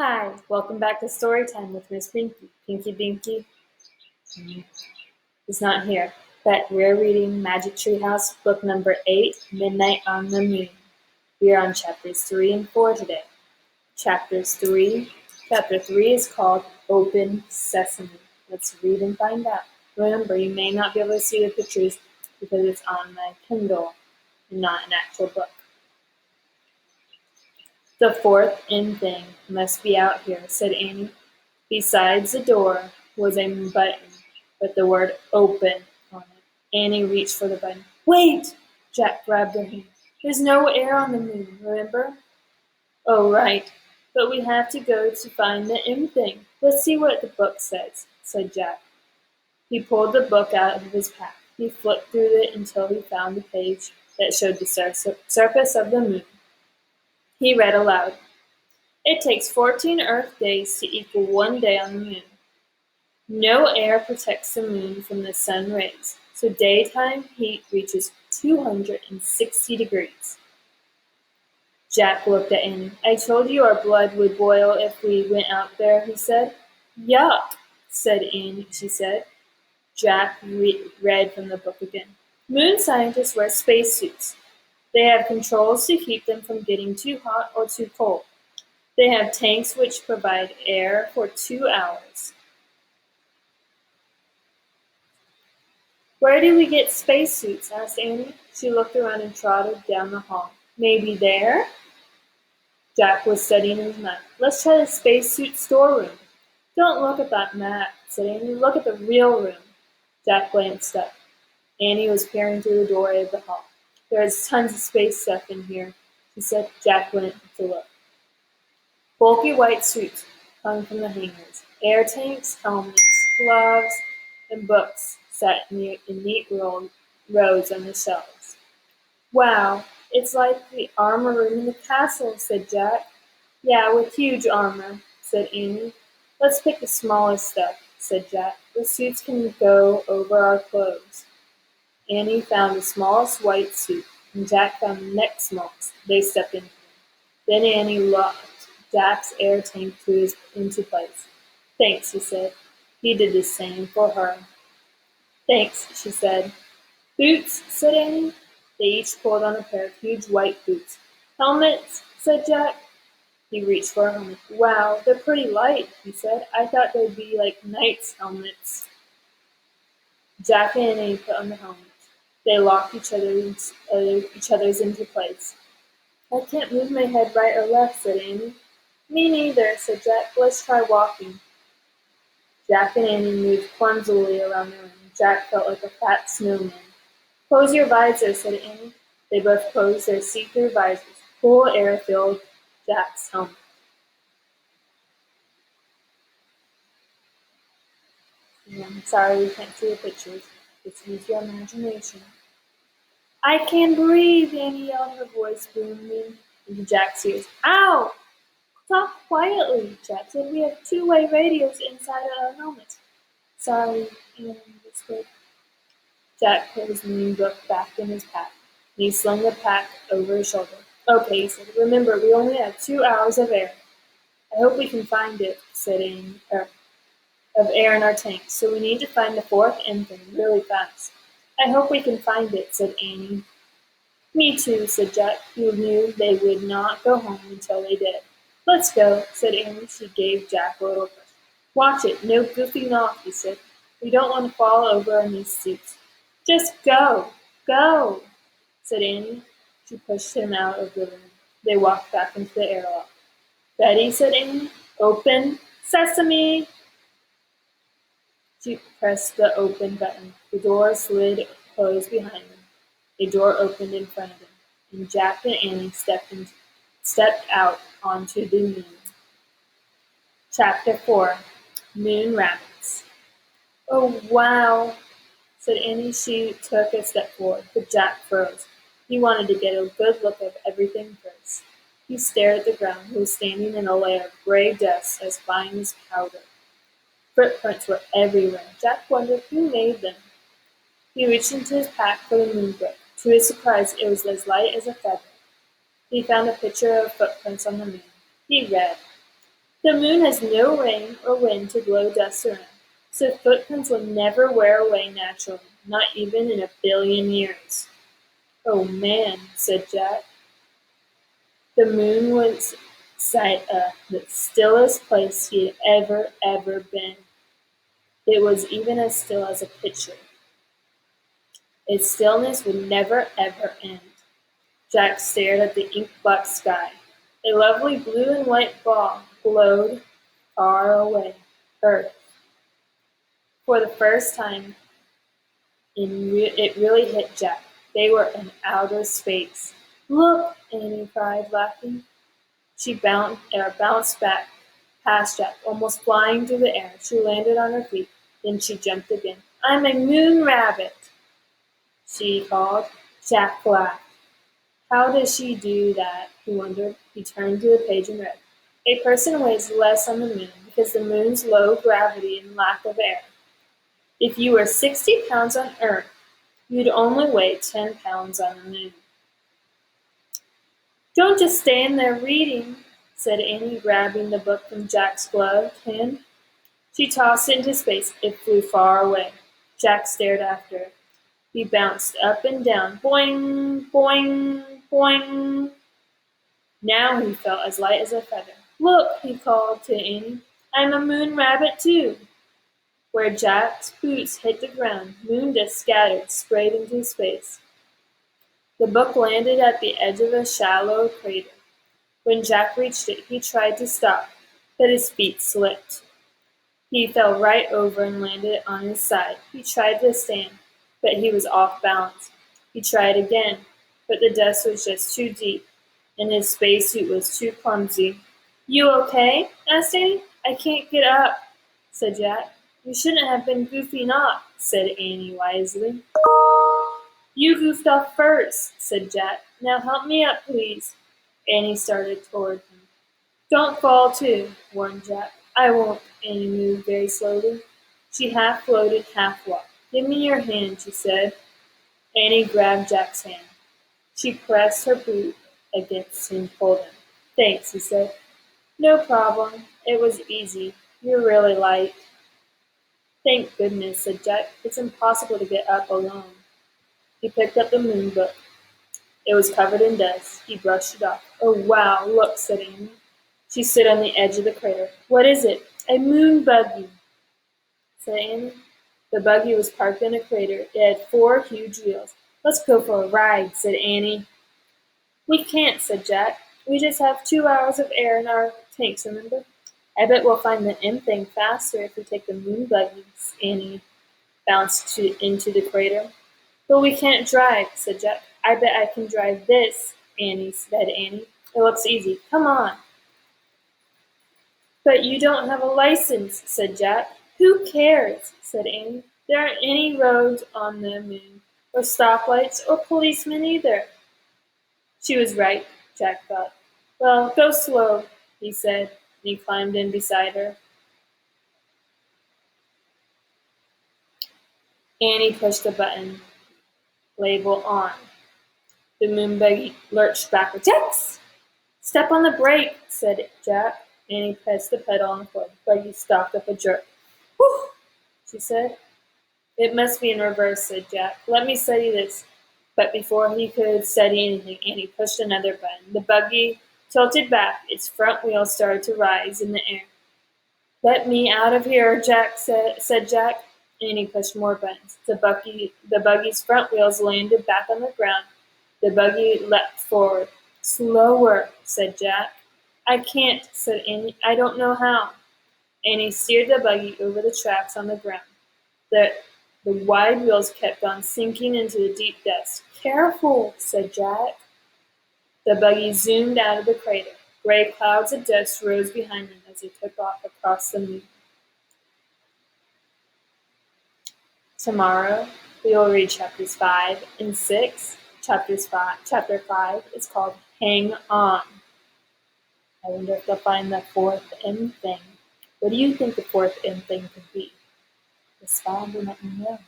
Hi, welcome back to Storytime with Miss Pinky. Pinky Binky is not here, but we're reading Magic Tree House, book number 8, Midnight on the Moon. We are on chapters 3 and 4 today. Chapter 3 is called Open Sesame. Let's read and find out. Remember, you may not be able to see the pictures because it's on my Kindle and not an actual book. The fourth in thing must be out here, said Annie. Besides the door was a button with the word open on it. Annie reached for the button. Wait! Jack grabbed her hand. There's no air on the moon, remember? Oh, right. But we have to go to find the M thing. Let's see what the book says, said Jack. He pulled the book out of his pack. He flipped through it until he found the page that showed the surface of the moon. He read aloud. It takes 14 Earth days to equal 1 day on the moon. No air protects the moon from the sun rays, so daytime heat reaches 260 degrees. Jack looked at Annie. I told you our blood would boil if we went out there, he said. Yuck, said Annie, she said. Jack read from the book again. Moon scientists wear spacesuits. They have controls to keep them from getting too hot or too cold. They have tanks which provide air for 2 hours. Where do we get spacesuits? Asked Annie. She looked around and trotted down the hall. Maybe there? Jack was studying his map. Let's try the spacesuit storeroom. Don't look at that map, said Annie. Look at the real room. Jack glanced up. Annie was peering through the doorway of the hall. There is tons of space stuff in here, she said. Jack went to look. Bulky white suits hung from the hangers. Air tanks, helmets, gloves, and books sat in neat rows on the shelves. Wow, it's like the armor room in the castle, said Jack. Yeah, with huge armor, said Annie. Let's pick the smallest stuff, said Jack. The suits can go over our clothes. Annie found the smallest white suit, and Jack found the next smallest. They stepped into it. Then Annie locked Jack's air tank into place. Thanks, he said. He did the same for her. Thanks, she said. Boots, said Annie. They each pulled on a pair of huge white boots. Helmets, said Jack. He reached for a helmet. Wow, they're pretty light, he said. I thought they'd be like knights' helmets. Jack and Annie put on the helmets. They locked each other's into place. I can't move my head right or left, said Annie. Me neither, said Jack. Let's try walking. Jack and Annie moved clumsily around the room. Jack felt like a fat snowman. Close your visor, said Annie. They both closed their see-through visors. Cool air filled Jack's helmet. I'm sorry we can't see the pictures. Just use your imagination. I can breathe, Annie yelled, her voice booming into Jack's ears. Ow! Talk quietly, Jack said. We have two-way radios inside our helmets. Sorry, Annie whispered. Jack put his moon book back in his pack, and he slung the pack over his shoulder. Okay, he said. Remember, we only have 2 hours of air. I hope we can find it, said Annie, of air in our tanks, so we need to find the fourth engine really fast. I hope we can find it, said Annie. Me too, said Jack, who knew they would not go home until they did. Let's go, said Annie. She gave Jack a little push. Watch it, no goofing off, he said. We don't want to fall over in these suits. Just go, said Annie. She pushed him out of the room. They walked back into the airlock. Ready, said Annie. Open sesame. She pressed the open button. The door slid closed behind them. A door opened in front of them, and Jack and Annie stepped out onto the moon. Chapter 4. Moon Rabbits. Oh, wow, said Annie. She took a step forward, but Jack froze. He wanted to get a good look at everything first. He stared at the ground. He was standing in a layer of gray dust as fine as powder. Footprints were everywhere. Jack wondered who made them. He reached into his pack for the moon book. To his surprise, it was as light as a feather. He found a picture of footprints on the moon. He read, The moon has no rain or wind to blow dust around, so footprints will never wear away naturally, not even in a billion years. Oh man, said Jack. The moon was the stillest place he had ever been. It was even as still as a picture. Its stillness would never ever end. Jack stared at the ink-black sky. A lovely blue and white ball glowed far away. Earth. For the first time, it really hit Jack. They were in outer space. Look! Annie cried, laughing. She bounced back past Jack, almost flying through the air. She landed on her feet. Then she jumped again. I'm a moon rabbit, she called. Jack laughed. How does she do that? He wondered. He turned to the page and read. A person weighs less on the moon because the moon's low gravity and lack of air. If you were 60 pounds on Earth, you'd only weigh 10 pounds on the moon. Don't just stand there reading, said Annie, grabbing the book from Jack's gloved hand. She tossed it into space. It flew far away. Jack stared after it. He bounced up and down. Boing, boing, boing. Now he felt as light as a feather. Look, he called to Annie. I'm a moon rabbit too. Where Jack's boots hit the ground, moon dust scattered, sprayed into space. The book landed at the edge of a shallow crater. When Jack reached it, he tried to stop, but his feet slipped. He fell right over and landed on his side. He tried to stand, but he was off balance. He tried again, but the dust was just too deep, and his spacesuit was too clumsy. You okay? asked Annie. I can't get up, said Jack. You shouldn't have been goofing off, said Annie wisely. You goofed off first, said Jack. Now help me up, please. Annie started toward him. Don't fall too, warned Jack. I won't, Annie moved very slowly. She half floated, half walked. Give me your hand, she said. Annie grabbed Jack's hand. She pressed her boot against him, pulled him. Thanks, he said. No problem. It was easy. You're really light. Thank goodness, said Jack. It's impossible to get up alone. He picked up the moon book. It was covered in dust. He brushed it off. Oh, wow, look, said Annie. She stood on the edge of the crater. What is it? A moon buggy, said Annie. The buggy was parked in a crater. It had 4 huge wheels. Let's go for a ride, said Annie. We can't, said Jack. We just have 2 hours of air in our tanks, remember? I bet we'll find the M thing faster if we take the moon buggies. Annie bounced into the crater. But we can't drive, said Jack. I bet I can drive this, said Annie. It looks easy. Come on. But you don't have a license, said Jack. Who cares, said Annie. There aren't any roads on the moon, or stoplights, or policemen either. She was right, Jack thought. Well, go slow, he said, and he climbed in beside her. Annie pushed the button. Label on. The moon buggy lurched backwards. Yes! Step on the brake, said Jack. Annie pressed the pedal on the floor. The buggy stopped with a jerk. Whew, she said. It must be in reverse, said Jack. Let me study this. But before he could study anything, Annie pushed another button. The buggy tilted back. Its front wheels started to rise in the air. Let me out of here, Jack said Jack. Annie pushed more buttons. The buggy's front wheels landed back on the ground. The buggy leapt forward. Slower, said Jack. I can't, said Annie. I don't know how. Annie steered the buggy over the tracks on the ground. The wide wheels kept on sinking into the deep dust. Careful, said Jack. The buggy zoomed out of the crater. Gray clouds of dust rose behind them as they took off across the moon. Tomorrow, we will read chapters 5 and 6. Chapter 5 is called Hang On. I wonder if they'll find the 4th M thing. What do you think the 4th M thing could be? Respond and let me know.